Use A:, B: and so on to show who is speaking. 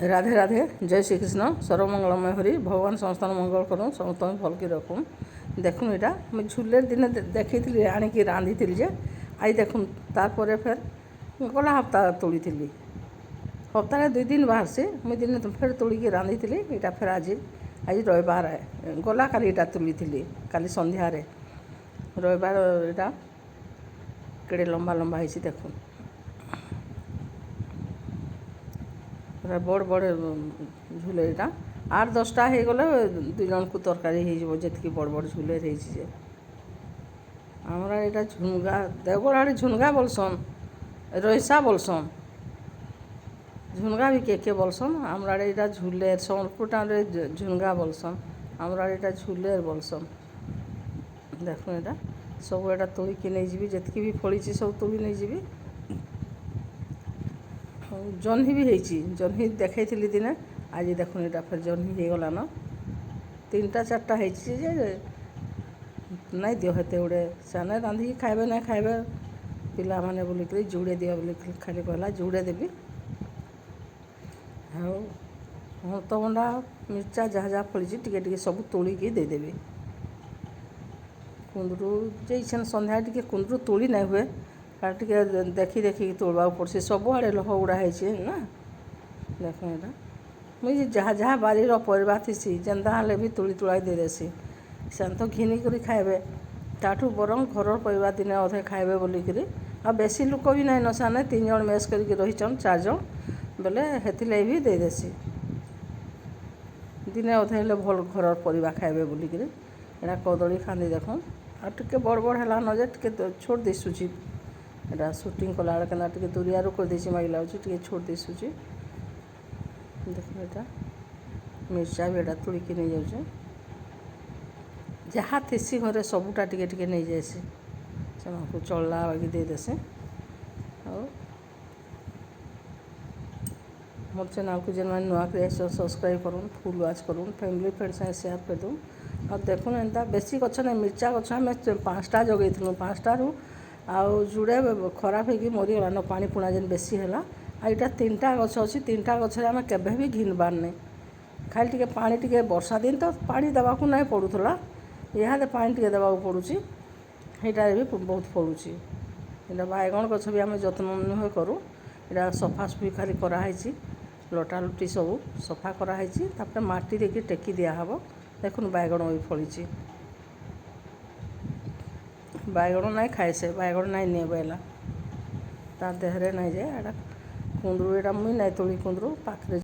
A: राधे राधे जय श्री कृष्ण सर्वमंगलमय हरि भगवान संस्थान मंगल करूँ समस्त भल की रखूँ। देखूँ यहाँ मुझे झुले दिन देखी आणिकी रांधि जे आई देखूँ तार फेर गला हप्ता तोड़ी हप्ताह 2 दिन बाहर से मुझे दिन फेर तोड़ी रांधि यहाँ फेर आज आज रविवार गला काली यहाँ तुली काली संध्यारे रविवार यहाँ केड़े लंबा लंबा है देखूँ बड़ बड़ झुले यहाँ 8-10टा हो गले 2 जन को तरकारी जी बड़ बड़ झुले रही हमारा यहाँ झुनगा देवगढ़ आड़े झुनगा बोलसन रईसा बोलसन झुनगा भी के बोलसन हमारा यहाँ झुलेर सोनपुर टाउन झुनगा बोलसन हमारा यहाँ झुलेर बोलसन। देखो यहाँ सब यहाँ तोड़िकी नहीं जी जी भी फड़ी सब तोड़ी नहीं जी जह्नी भी होती जह्नी देखी दिने आज देखो यहाँ फिर जह्नी हो गलान 3-4टा नहीं दियो हेते गुड़े से रांधिकी खाइबे ना खाइबे पिला माने बोलिक जुड़े दियो बोल खाली कहला जुड़े देवी अमृतभंडा मिर्चा जहाँ जहाँ फड़ी टे सब तोड़िकी देदेवी कुंदरू जे इच्छा संध्या टे कुंदरू तोड़ी नहीं हुए टे देखी देखी तोड़वा पड़े सब आड़े लह गुड़ा ना। देख यहाँ मुझे जहाँ जहाँ बारी परिवा थी जेनता हेल्ले भी तोड़ी तुड़ा दे देसी से तो घिनी कर खाइबे ताठू बरम घर परिवा दिने अधे खाइबे बोलिक आ बेसी लोक भी नहीं नसाने 3 जन मेस करके रहीचन 4 जन बोले हेतिले भी दे देसी दिने अधे हेल्ले भल घर परिवा खाइबे बोलिक यहाँ कदली खाँदी देखो आ टे बड़ बड़ है न जे टे छोट दिशुची यहाँ सुटिंग कला बेला टे दूरिया कर देसी मागी लगे छोट दिशुची। देख यहाँ मिर्चा भी यहाँ तोड़िकी नहीं जाऊे जहाँ थीसी घरे सबूटा टे नहीं जाएसी से चलला बाकी दे देसे और मोर चैनल को जेन मैंने नुआ कर सब्सक्राइब करूँ फुल वाच करूँ फैमिली फ्रेंड साथ शेयर कर दूँ और देखूँ एंता बेसी गछ नहीं मिर्चा गछ आम 5टा जगैलु 5टारू आउ जुड़े खराब होगी मरीगलान पानी पुणा जेन बेसी है यहाँ 3टा गछ अच्छी 3टा गछे आम केवे भी घिनबार नहीं खाली टे पानी टे वर्षा दिन तो पानी देवाक नहीं पड़ूला यहाँ पानी टे देवाक पड़ूँ यहाँ भी बहुत पड़ूँ यहाँ बैगण गछ भी आम जत्न नुहे करूँ यहाँ सफासफी खाली कराई लटा लुटी सब सफा कराई माटी देकी टेकी दिहब देखुन बैगण भी फड़ी बैगण नहीं खाए से बैगण नहीं नहीं बेला ता देहरे नहीं जाए कुंदरू यहाँ मुई नहीं तोड़ी कुंदरू पाखे